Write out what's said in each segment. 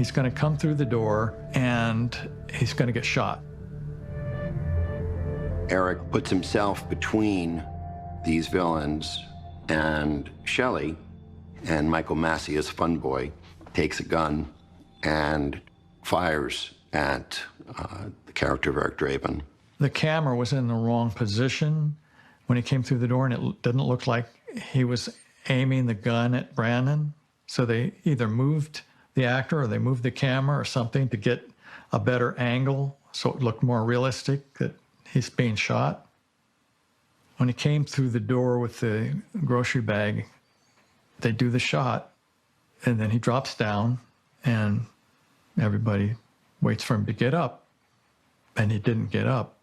he's going to come through the door and he's going to get shot. Eric puts himself between these villains, and Shelley, and Michael Massey as Fun Boy, takes a gun and fires at the character of Eric Draven. The camera was in the wrong position when he came through the door, and it didn't look like he was aiming the gun at Brandon. So they either moved the actor or they moved the camera or something to get a better angle so it looked more realistic that he's being shot. When he came through the door with the grocery bag, they do the shot, and then he drops down, and everybody waits for him to get up, and he didn't get up.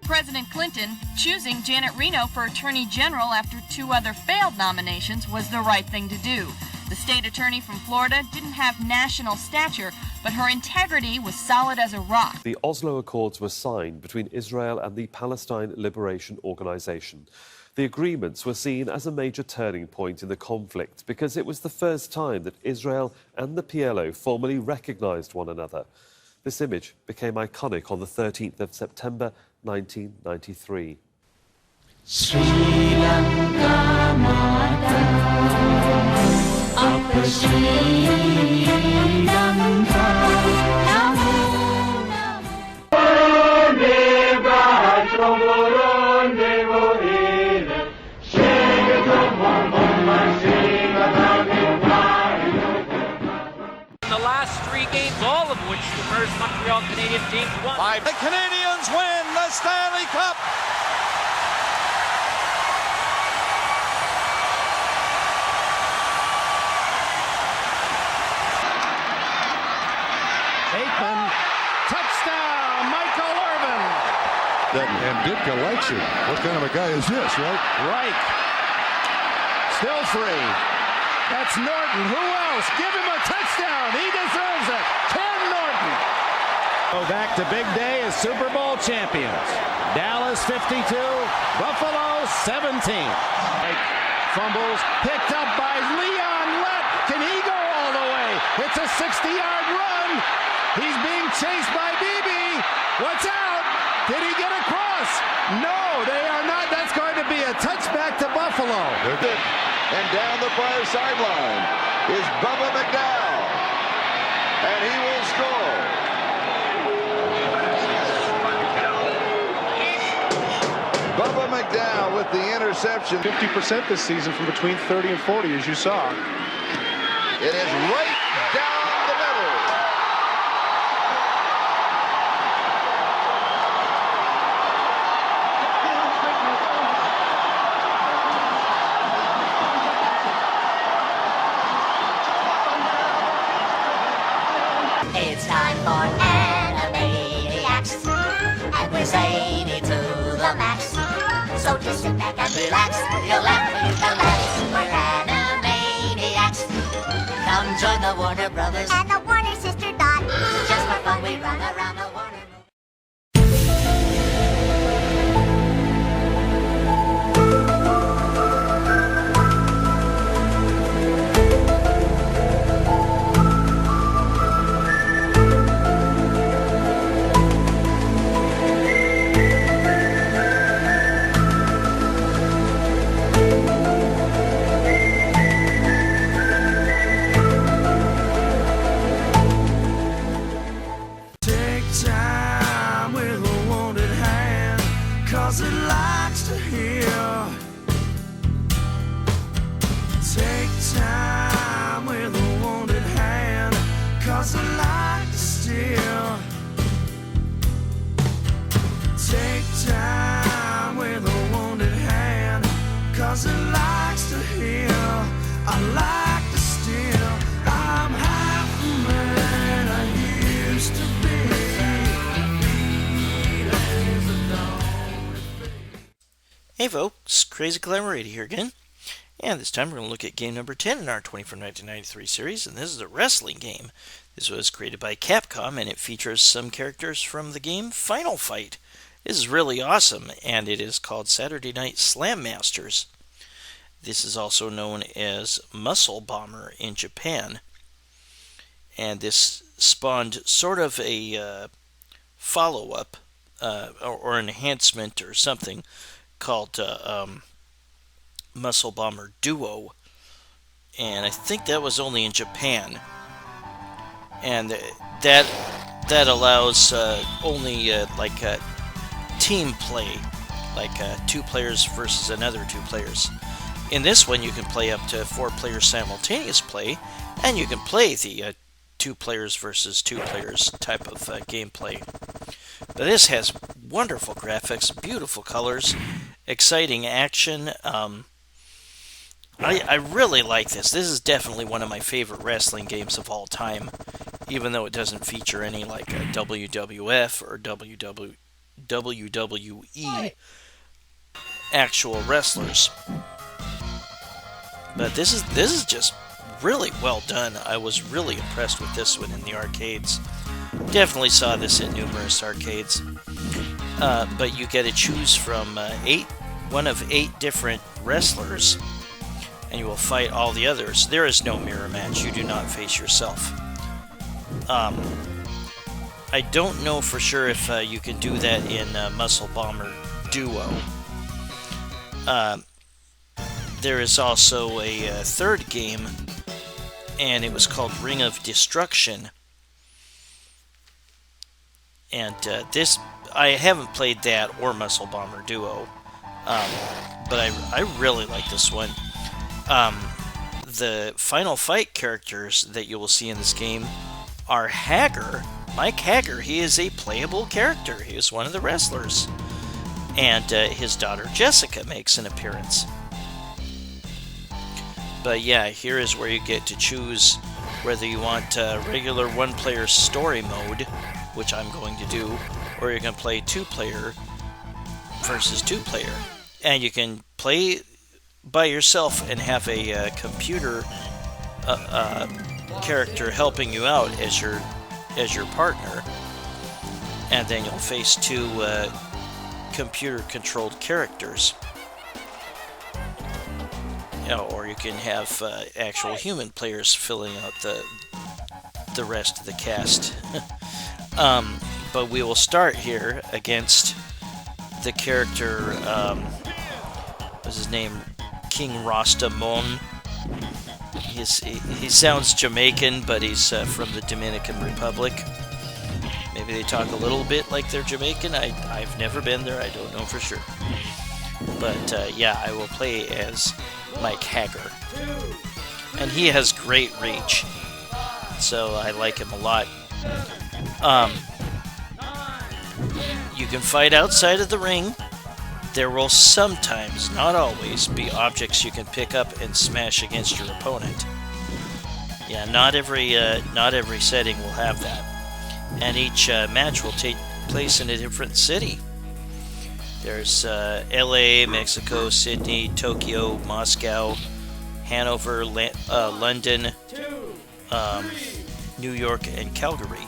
President Clinton choosing Janet Reno for Attorney General after 2 other failed nominations was the right thing to do. The state attorney from Florida didn't have national stature, but her integrity was solid as a rock. The Oslo Accords were signed between Israel and the Palestine Liberation Organization. The agreements were seen as a major turning point in the conflict because it was the first time that Israel and the PLO formally recognized one another. This image became iconic on the 13th of September 1993. Sri Lanka Mata, Upper Sri Lanka, Namo The last 3 games, all of which the first Montreal Canadiens teams won. The Canadiens win the Stanley Cup. Aikman, touchdown, Michael Irvin. And Ditka likes it. What kind of a guy is this, right? Reich, still free. That's Norton. Who else? Give him a touchdown. He deserves it. Ken Norton. Go back to big day as Super Bowl champions. Dallas 52, Buffalo 17. Fumbles picked up by Leon Lett. Can he go all the way? It's a 60-yard run. He's being chased by Beebe. What's out? Did he get across? No, they are not. That's going to be a touchback to Buffalo. They're good. And down the far sideline is Bubba McDowell. And he will score. Bubba McDowell with the interception. 50% this season from between 30 and 40, as you saw. It is right down the middle. It's time for Animaniacs, and we're zany to the max. So just sit back and relax, you'll laugh when you come back. We're Animaniacs. Come join the Warner Brothers and the Warner Sister Dot. Just for fun, we run around the Warner. Hey folks, Crazy Collaborator here again, and this time we're going to look at game number 10 in our 20 from 1993 series, and this is a wrestling game. This was created by Capcom, and it features some characters from the game Final Fight. This is really awesome, and it is called Saturday Night Slam Masters. This is also known as Muscle Bomber in Japan. And this spawned sort of a follow-up or enhancement or something called Muscle Bomber Duo. And I think that was only in Japan. And that allows only team play, like 2 players versus another 2 players. In this one, you can play up to 4 players simultaneous play, and you can play the 2 players versus 2 players type of gameplay. But this has wonderful graphics, beautiful colors, exciting action. I really like this. This is definitely one of my favorite wrestling games of all time, even though it doesn't feature any like WWF or WWE actual wrestlers. But this is just really well done. I was really impressed with this one in the arcades. Definitely saw this in numerous arcades. But you get to choose from one of 8 different wrestlers, and you will fight all the others. There is no mirror match. You do not face yourself. I don't know for sure if you can do that in Muscle Bomber Duo. There is also a third game, and it was called Ring of Destruction. And this, I haven't played that or Muscle Bomber Duo, but I really like this one. The Final Fight characters that you will see in this game are Haggar. Mike Haggar, he is a playable character. He is one of the wrestlers. And his daughter Jessica makes an appearance. But yeah, here is where you get to choose whether you want regular 1-player story mode, which I'm going to do, or you can play 2-player versus 2-player. And you can play by yourself and have a computer character helping you out as your partner, and then you'll face 2 computer-controlled characters. Or you can have actual human players filling out the rest of the cast. But we will start here against the character, what's his name? King Rastamon. He sounds Jamaican, but he's from the Dominican Republic. Maybe they talk a little bit like they're Jamaican. I've never been there. I don't know for sure. But yeah, I will play as Mike Haggar. And he has great reach, so I like him a lot. You can fight outside of the ring. There will sometimes, not always, be objects you can pick up and smash against your opponent. Yeah, not every setting will have that. And each match will take place in a different city. There's LA, Mexico, Sydney, Tokyo, Moscow, Hanover, London, New York, and Calgary.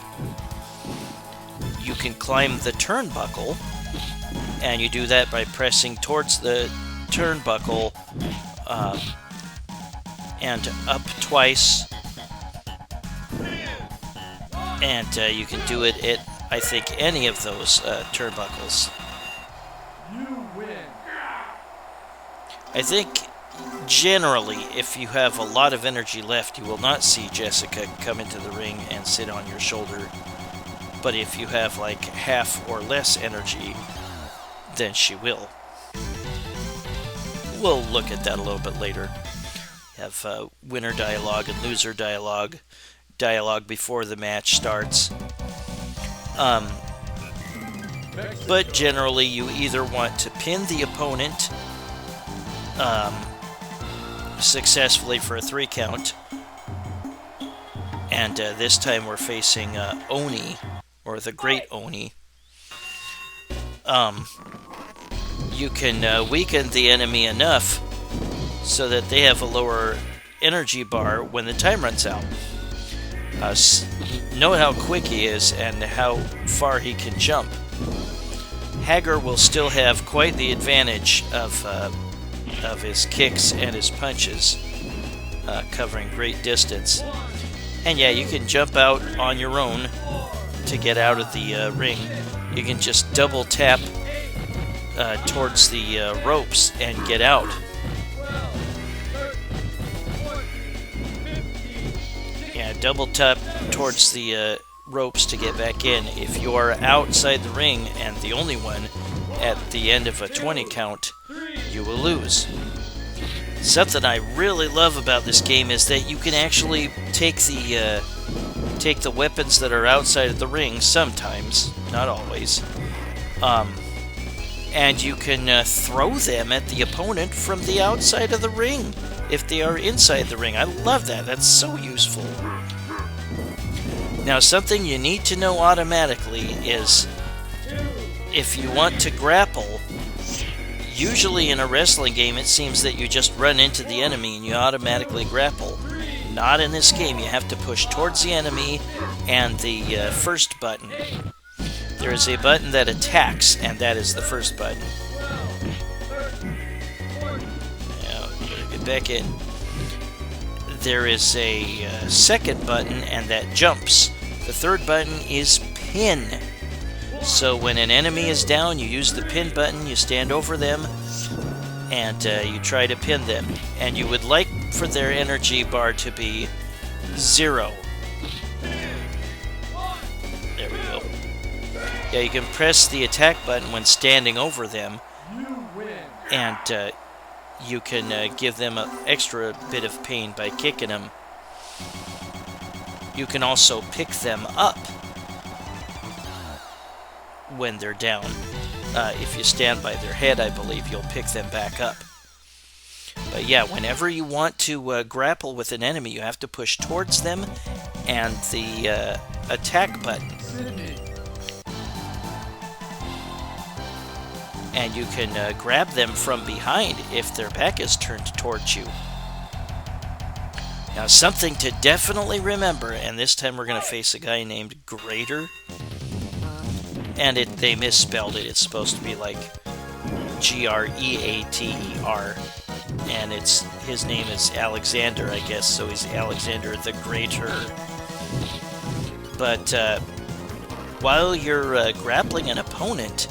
You can climb the turnbuckle, and you do that by pressing towards the turnbuckle and up twice. And you can do it at, I think, any of those turnbuckles. I think generally, if you have a lot of energy left, you will not see Jessica come into the ring and sit on your shoulder. But if you have like half or less energy, then she will. We'll look at that a little bit later. You have winner dialogue and loser dialogue. Dialogue before the match starts. But generally, you either want to pin the opponent successfully for a 3 count, and this time we're facing Oni, or the Great Oni. You can weaken the enemy enough so that they have a lower energy bar when the time runs out. Note how quick he is and how far he can jump. Haggar will still have quite the advantage of his kicks and his punches, covering great distance. And yeah, you can jump out on your own to get out of the ring. You can just double tap towards the ropes and get out. Yeah, double tap towards the ropes to get back in. If you are outside the ring and the only one at the end of a 20 count, you will lose. Something I really love about this game is that you can actually take the weapons that are outside of the ring sometimes, not always, and you can throw them at the opponent from the outside of the ring if they are inside the ring. I love that. That's so useful. Now, something you need to know automatically is if you want to grapple, usually in a wrestling game it seems that you just run into the enemy and you automatically grapple. Not in this game. You have to push towards the enemy and the first button. There is a button that attacks, and that is the first button. Now, get back in. There is a second button, and that jumps. The third button is pin. So when an enemy is down, you use the pin button, you stand over them, and you try to pin them. And you would like for their energy bar to be 0. There we go. Yeah, you can press the attack button when standing over them, and you can give them an extra bit of pain by kicking them. You can also pick them up when they're down. If you stand by their head, I believe you'll pick them back up. But yeah, whenever you want to grapple with an enemy, you have to push towards them and the attack button. And you can grab them from behind if their back is turned towards you. Now, something to definitely remember, and this time we're going to face a guy named Greater. And they misspelled it. It's supposed to be like Greater. And his name is Alexander, I guess, so he's Alexander the Greater. But while you're grappling an opponent,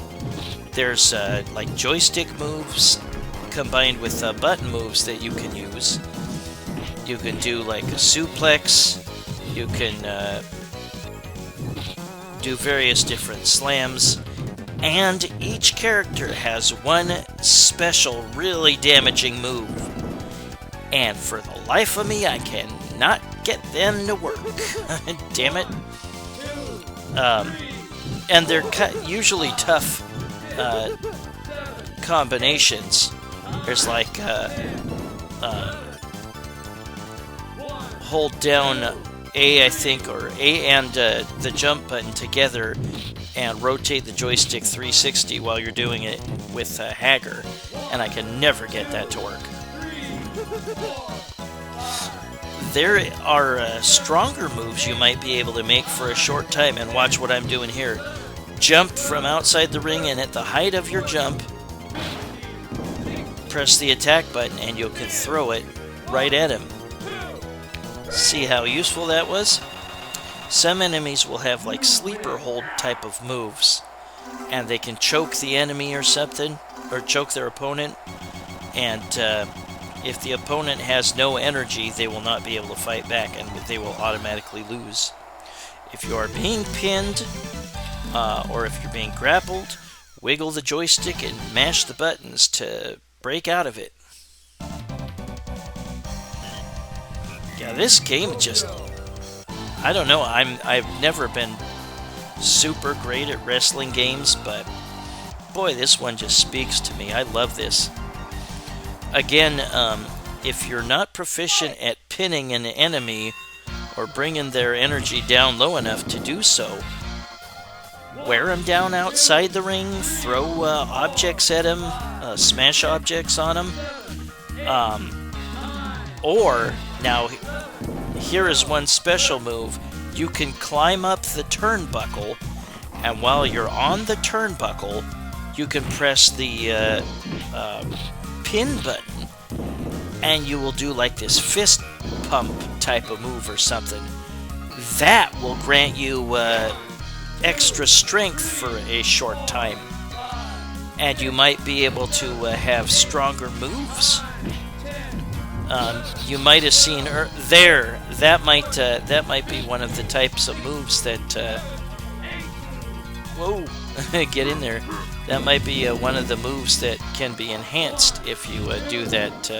there's like joystick moves combined with button moves that you can use. You can do like a suplex. You can do various different slams. And each character has one special, really damaging move. And for the life of me, I cannot get them to work. Damn it. And they're usually tough combinations. There's like hold down A, I think, or A and the jump button together and rotate the joystick 360 while you're doing it with Haggar, and I can never get that to work. There are stronger moves you might be able to make for a short time, and watch what I'm doing here. Jump from outside the ring, and at the height of your jump, press the attack button and you can throw it right at him. See how useful that was? Some enemies will have like sleeper hold type of moves, and they can choke the enemy or something, or choke their opponent, and if the opponent has no energy, they will not be able to fight back, and they will automatically lose. If you are being pinned, or if you're being grappled, wiggle the joystick and mash the buttons to break out of it. Yeah, this game just... I don't know, I've never been super great at wrestling games, but boy, this one just speaks to me. I love this. Again, if you're not proficient at pinning an enemy or bringing their energy down low enough to do so, wear them down outside the ring, throw objects at them, smash objects on them, or, now, here is one special move. you can climb up the turnbuckle, and while you're on the turnbuckle, you can press the pin button, and you will do like this fist pump type of move or something. That will grant you extra strength for a short time, and you might be able to have stronger moves. You might have seen there. That might be one of the types of moves that. Whoa! Get in there. That might be one of the moves that can be enhanced if you do that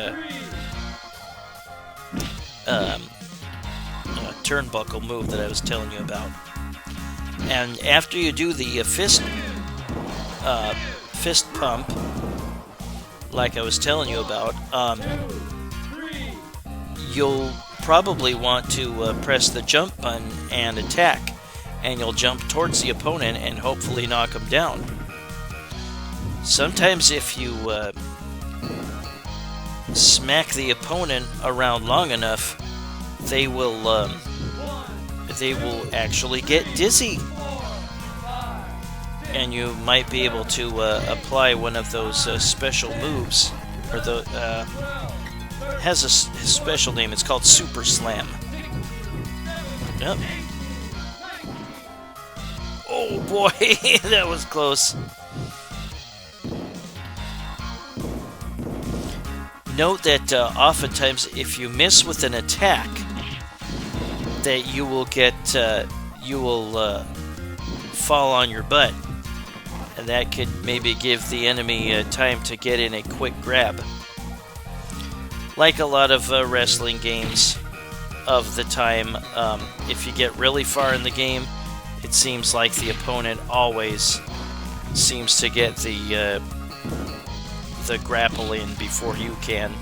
turnbuckle move that I was telling you about. And after you do the fist pump, like I was telling you about, you'll probably want to press the jump button and attack, and you'll jump towards the opponent and hopefully knock them down. Sometimes if you smack the opponent around long enough, they will actually get dizzy, and you might be able to apply one of those special moves, or the has a special name. It's called Super Slam. Yep. Oh boy, that was close. Note that oftentimes if you miss with an attack, that you will fall on your butt, and that could maybe give the enemy time to get in a quick grab. Like a lot of wrestling games of the time, if you get really far in the game, it seems like the opponent always seems to get the grapple in before you can.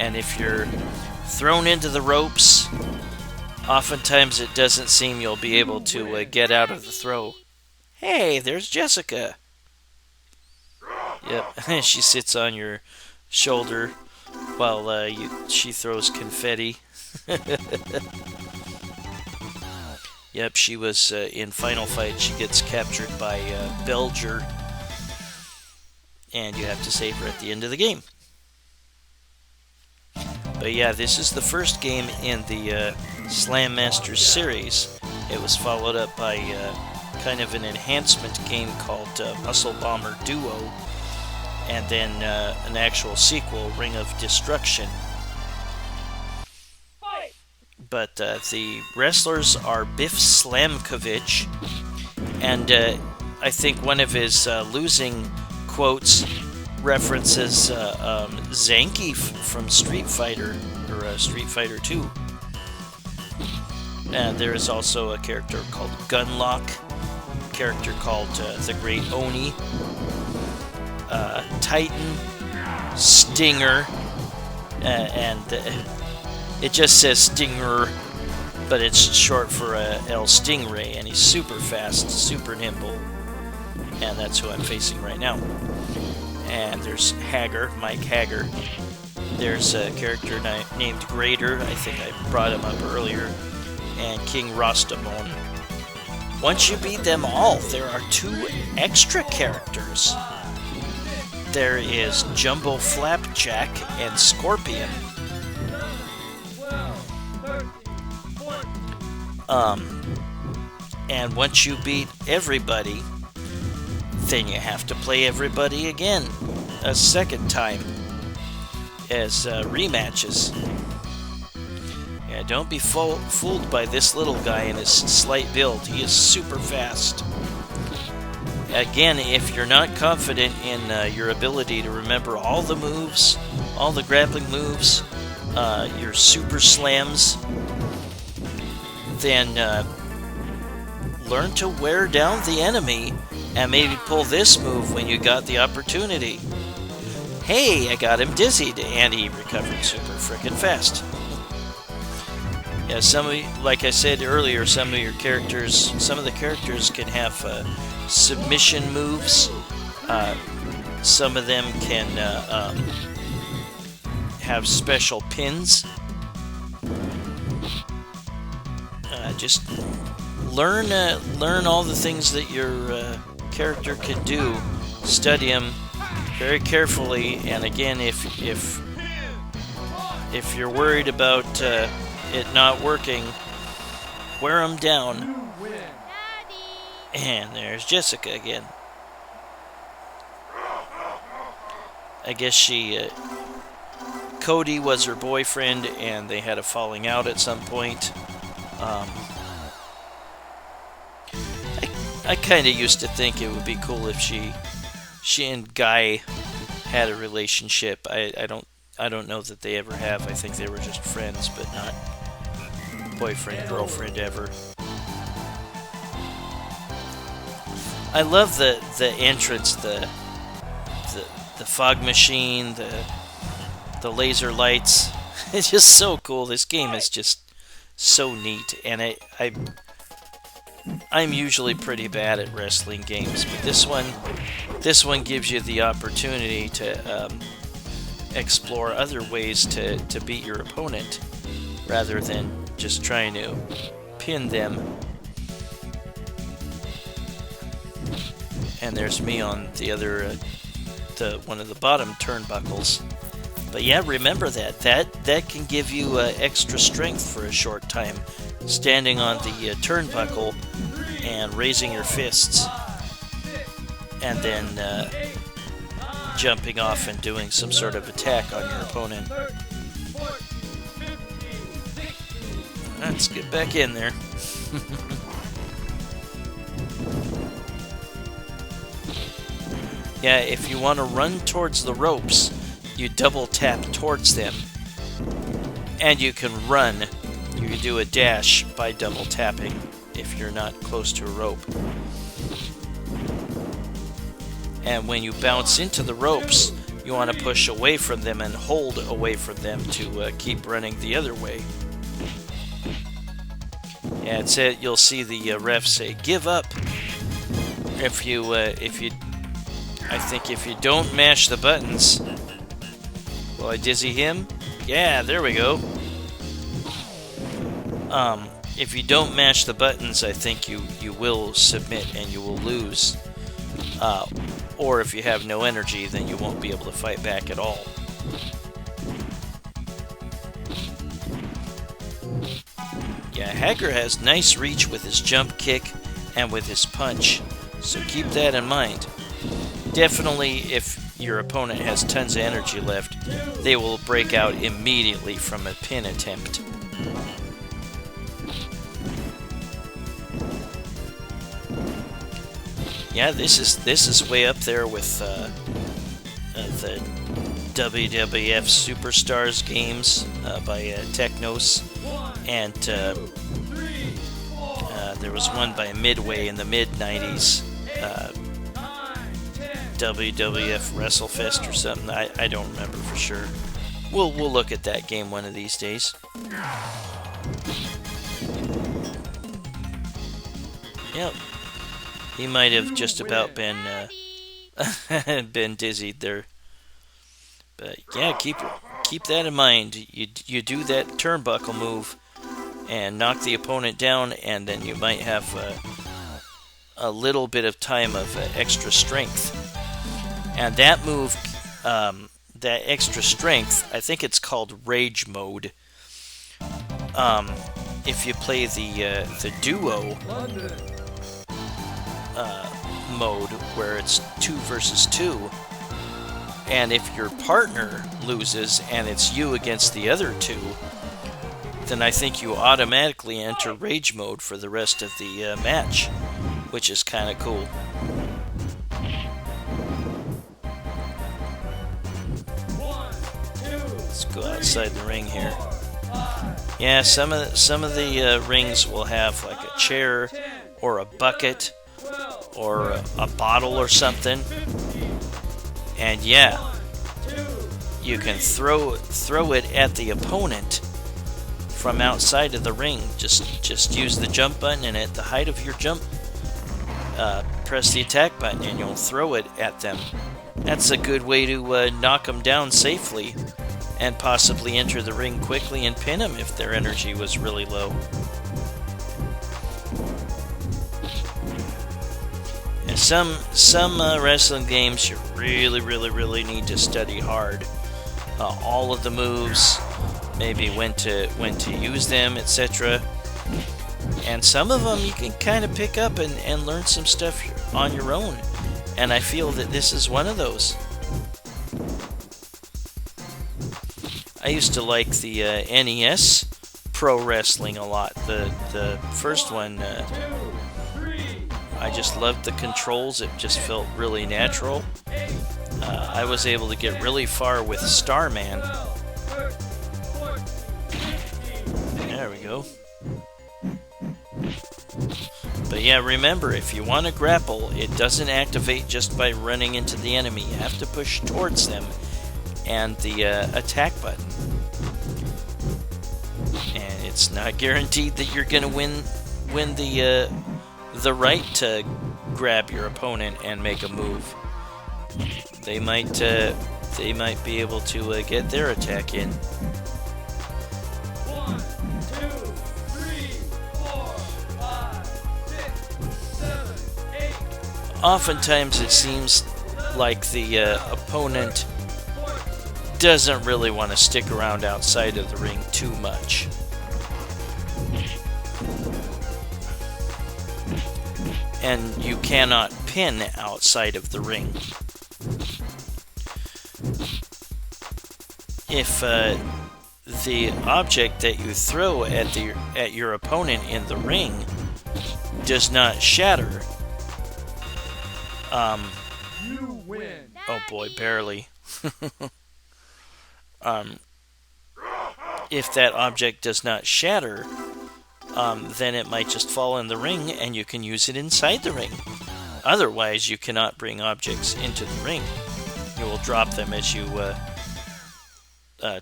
And if you're thrown into the ropes, oftentimes it doesn't seem you'll be able to get out of the throw. Hey, there's Jessica. Yep, she sits on your shoulder while she throws confetti. Yep, she was in Final Fight. She gets captured by Belger, and you have to save her at the end of the game. But yeah, this is the first game in the Slam Masters series. It was followed up by kind of an enhancement game called Muscle Bomber Duo, and then an actual sequel, Ring of Destruction. But the wrestlers are Biff Slamkovich, and I think one of his losing quotes references Zangief from Street Fighter, or Street Fighter 2. And there is also a character called Gunlock, a character called the Great Oni, Titan, Stinger, and it just says Stinger, but it's short for El Stingray, and he's super fast, super nimble, and that's who I'm facing right now. And there's Haggar, Mike Haggar. There's a character named Greater, I think I brought him up earlier, and King Rostamon. Once you beat them all, there are 2 extra characters. There is Jumbo Flapjack and Scorpion. And once you beat everybody, then you have to play everybody again a second time as rematches. Yeah, don't be fooled by this little guy and his slight build. He is super fast. Again, if you're not confident in your ability to remember all the moves, all the grappling moves, your super slams, then learn to wear down the enemy and maybe pull this move when you got the opportunity. Hey, I got him dizzied, and he recovered super frickin' fast. Yeah, like I said earlier, some of the characters can have submission moves. Some of them can have special pins. Just learn all the things that your character can do. Study them very carefully, and again, if you're worried about it not working, wear them down. And there's Jessica again. I guess Cody was her boyfriend, and they had a falling out at some point. I kind of used to think it would be cool if she and Guy had a relationship. I don't know that they ever have. I think they were just friends, but not boyfriend, girlfriend ever. I love the entrance, the fog machine, the laser lights. It's just so cool. This game is just so neat, and I'm usually pretty bad at wrestling games, but this one gives you the opportunity to explore other ways to beat your opponent rather than just trying to pin them. And there's me on the other, one of the bottom turnbuckles. But yeah, remember that can give you extra strength for a short time, standing on the turnbuckle and raising your fists, and then jumping off and doing some sort of attack on your opponent. Let's get back in there. Yeah, if you want to run towards the ropes, you double tap towards them, and you can run. You can do a dash by double tapping if you're not close to a rope. And when you bounce into the ropes, you want to push away from them and hold away from them to keep running the other way. Yeah, it's it. You'll see the ref say, "Give up." If you don't mash the buttons. Will I dizzy him? Yeah, there we go. If you don't mash the buttons, I think you will submit and you will lose. Or if you have no energy, then you won't be able to fight back at all. Yeah, Haggar has nice reach with his jump kick and with his punch, so keep that in mind. Definitely, if your opponent has tons of energy left, they will break out immediately from a pin attempt. Yeah, this is way up there with the WWF Superstars games by Technos, and there was one by Midway in the mid-90s, WWF WrestleFest or something. I don't remember for sure. We'll look at that game one of these days. Yep. He might have just about been been dizzied there. But yeah, keep that in mind. You do that turnbuckle move and knock the opponent down, and then you might have a little bit of time of extra strength. And that move, that extra strength, I think it's called Rage Mode. If you play the duo mode, where it's 2 versus 2, and if your partner loses and it's you against the other two, then I think you automatically enter Rage Mode for the rest of the match, which is kind of cool. Let's go outside the ring here. Yeah, some of the rings will have like a chair or a bucket or a bottle or something, and yeah, you can throw it at the opponent from outside of the ring. Just use the jump button, and at the height of your jump, press the attack button, and you'll throw it at them. That's a good way to knock them down safely, and possibly enter the ring quickly and pin them if their energy was really low. some wrestling games you really need to study hard. All of the moves, maybe when to use them, etc. And some of them you can kind of pick up and learn some stuff on your own. And I feel that this is one of those. I used to like the NES Pro Wrestling a lot. The first one, I just loved the controls. It just felt really natural. I was able to get really far with Starman. There we go. But yeah, remember, if you want to grapple, it doesn't activate just by running into the enemy. You have to push towards them and the attack button. And it's not guaranteed that you're going to win the right to grab your opponent and make a move. They might be able to get their attack in. 1, 2, 3, 4, 5, 6, 7, 8. Oftentimes it seems like the opponent doesn't really want to stick around outside of the ring too much. And you cannot pin outside of the ring. If the object that you throw at your opponent in the ring does not shatter, You win. oh boy, barely. If that object does not shatter, then it might just fall in the ring and you can use it inside the ring. Otherwise, you cannot bring objects into the ring. You will drop them as you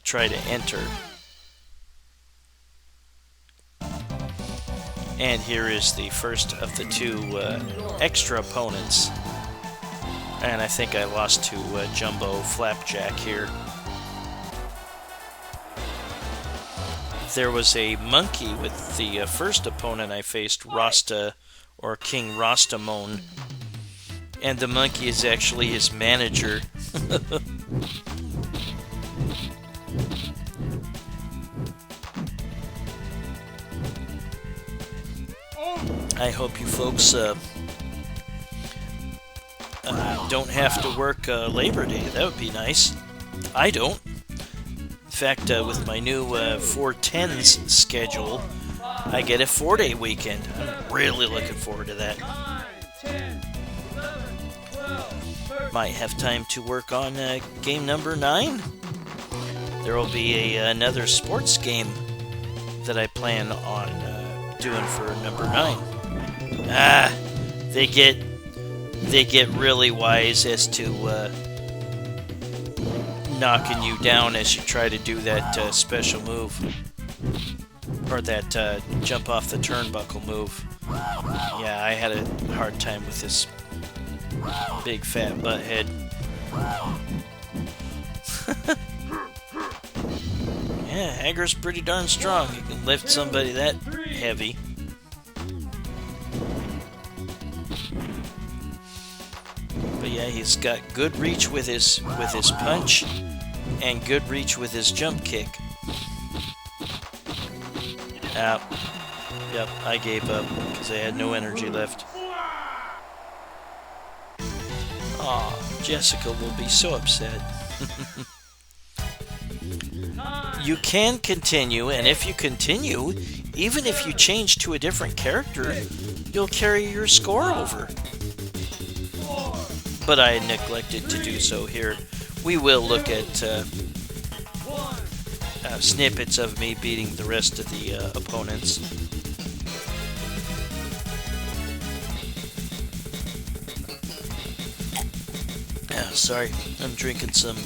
try to enter. And here is the first of the two extra opponents. And I think I lost to Jumbo Flapjack here. There was a monkey with the first opponent I faced, Rasta, or King Rastamon. And the monkey is actually his manager. I hope you folks don't have to work Labor Day. That would be nice. I don't. In fact, with my new 4/10s schedule, I get a 4-day weekend. I'm really looking forward to that. 9, 10, 11, 12, 13. Might have time to work on game number 9. There will be another sports game that I plan on doing for number 9. They get really wise as to knocking you down as you try to do that special move, or that jump off the turnbuckle move. Yeah, I had a hard time with this big fat butthead. Yeah, Haggar's pretty darn strong. He can lift somebody that heavy. But yeah, he's got good reach with his punch and good reach with his jump kick. Yep, I gave up because I had no energy left. Aw, Jessica will be so upset. You can continue, and if you continue, even if you change to a different character, you'll carry your score over. But I neglected to do so here. We will look at snippets of me beating the rest of the opponents. Sorry, I'm drinking some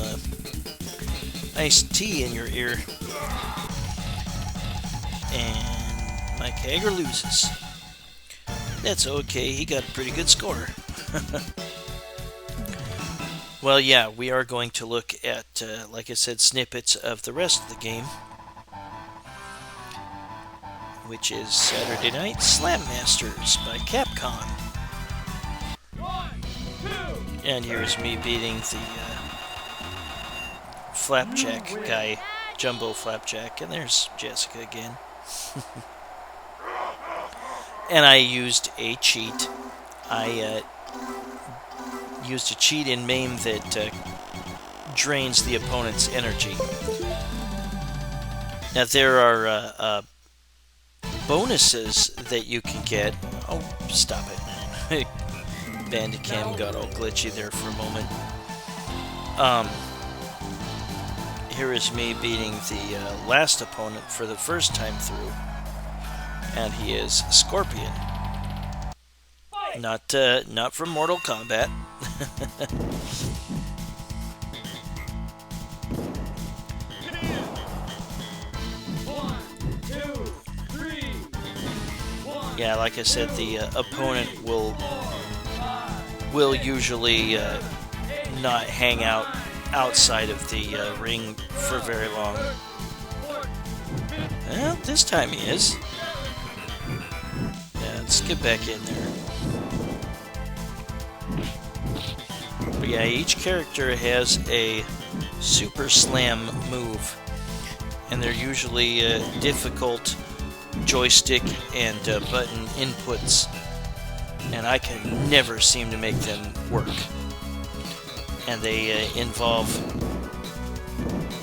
iced tea in your ear. And Mike Haggar loses. That's okay, he got a pretty good score. Well, yeah, we are going to look at, like I said, snippets of the rest of the game, which is Saturday Night Slam Masters by Capcom. 1, And here's me beating the Flapjack guy, Jumbo Flapjack, and there's Jessica again. And I used a cheat. I used a cheat in MAME that drains the opponent's energy. Now there are bonuses that you can get. Oh, stop it. Bandicam got all glitchy there for a moment. Here is me beating the last opponent for the first time through. And he is Scorpion. Not from Mortal Kombat. Yeah, like I said, the opponent will usually not hang out outside of the ring for very long. Well, this time he is. Yeah, let's get back in there. But yeah, each character has a super slam move, and they're usually difficult joystick and button inputs, and I can never seem to make them work. And they involve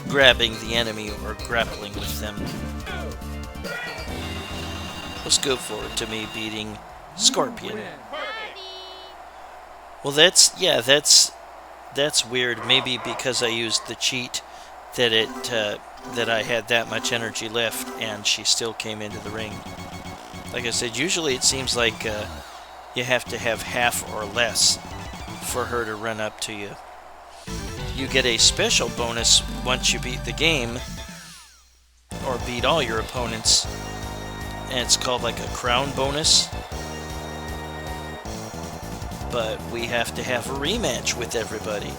grabbing the enemy or grappling with them. Let's go forward to me beating Scorpion. Well, that's weird. Maybe because I used the cheat that I had that much energy left, and she still came into the ring. Like I said, usually it seems like you have to have half or less for her to run up to you. You get a special bonus once you beat the game, or beat all your opponents, and it's called like a crown bonus. But we have to have a rematch with everybody.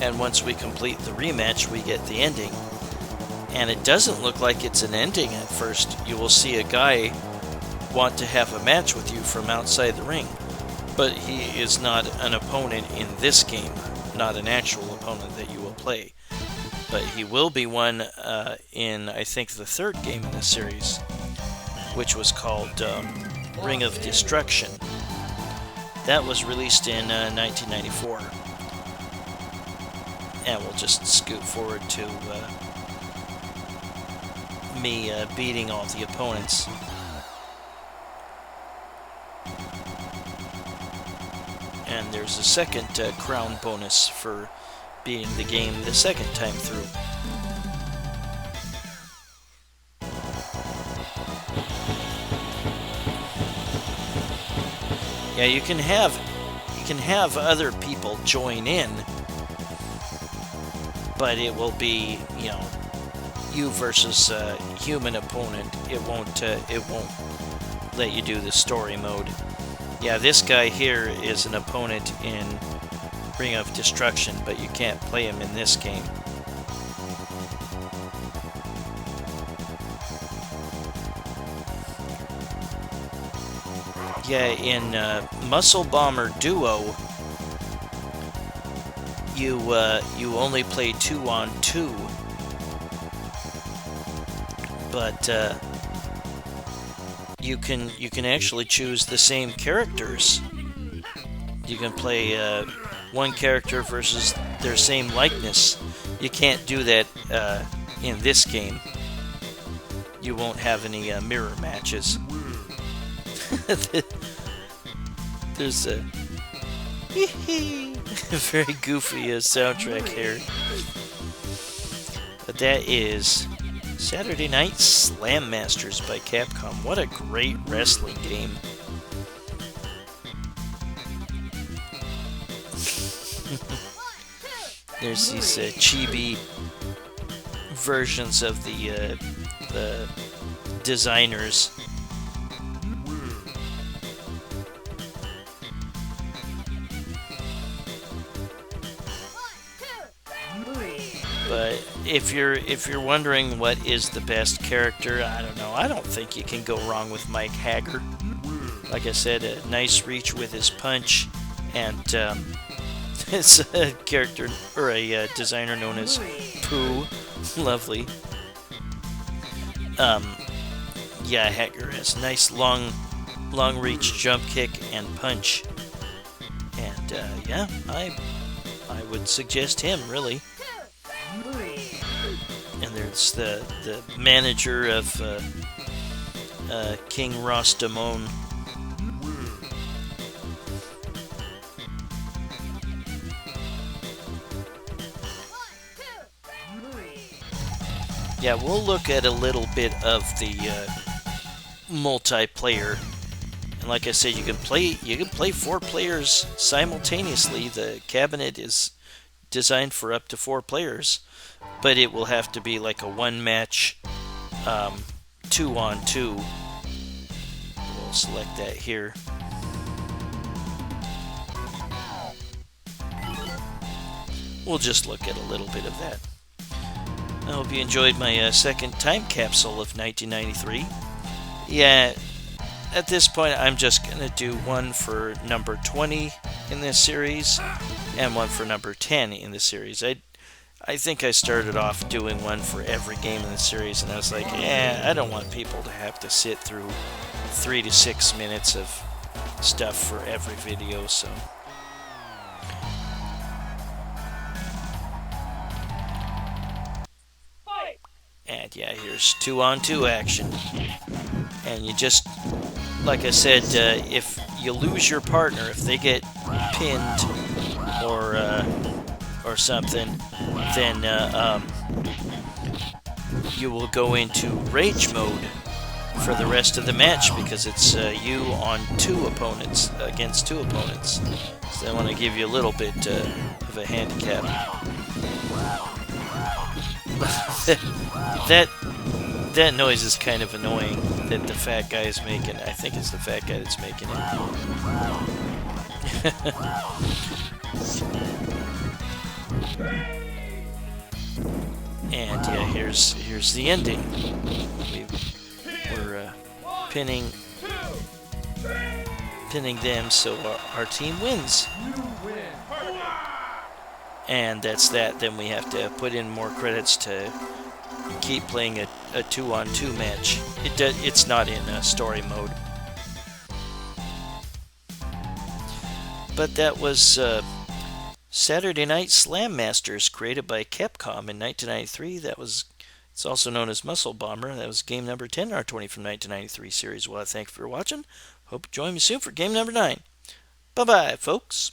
And once we complete the rematch, we get the ending. And it doesn't look like it's an ending at first. You will see a guy want to have a match with you from outside the ring. But he is not an opponent in this game, not an actual opponent that you will play. But he will be one in, I think, the third game in the series, which was called Ring of Destruction. That was released in 1994. And we'll just scoot forward to me beating all the opponents. And there's a second crown bonus for beating the game the second time through. Yeah, you can have other people join in, but it will be, you versus a human opponent. It won't let you do the story mode. Yeah, this guy here is an opponent in Ring of Destruction, but you can't play him in this game. Yeah, in Muscle Bomber Duo, you only play 2-on-2, but you can actually choose the same characters. You can play one character versus their same likeness. You can't do that in this game. You won't have any mirror matches. There's a very goofy soundtrack here. But that is Saturday Night Slam Masters by Capcom. What a great wrestling game. There's these chibi versions of the designers. But if you're wondering what is the best character, I don't know. I don't think you can go wrong with Mike Haggar. like I said, a nice reach with his punch, and it's a character or a designer known as Pooh. Lovely. Yeah, Haggar has nice long reach jump kick and punch, and yeah, I would suggest him really. And there's the manager of King Rostamon. Yeah, we'll look at a little bit of the multiplayer. And like I said, you can play 4 players simultaneously. The cabinet is designed for up to 4 players, but it will have to be like a 1-match 2-on-2. We'll select that here. We'll just look at a little bit of that. I hope you enjoyed my second time capsule of 1993. Yeah, at this point I'm just going to do one for number 20 in this series and one for number 10 in the series. I think I started off doing one for every game in the series, and I was like, I don't want people to have to sit through 3 to 6 minutes of stuff for every video, so... And yeah, here's 2-on-2 action. And you just, like I said, if you lose your partner, if they get pinned or something, then you will go into rage mode for the rest of the match, because it's you on 2 opponents against 2 opponents. So I want to give you a little bit of a handicap. That noise is kind of annoying that the fat guy is making. I think it's the fat guy that's making it. And yeah, here's the ending. We're pinning them, so our team wins. And that's that. Then we have to put in more credits to keep playing a 2-on-2 match. It's not in story mode. But that was Saturday Night Slam Masters, created by Capcom in 1993. It's also known as Muscle Bomber. That was game number 10 in our 20 from 1993 series. Well, I thank you for watching. Hope you join me soon for game number 9. Bye-bye, folks.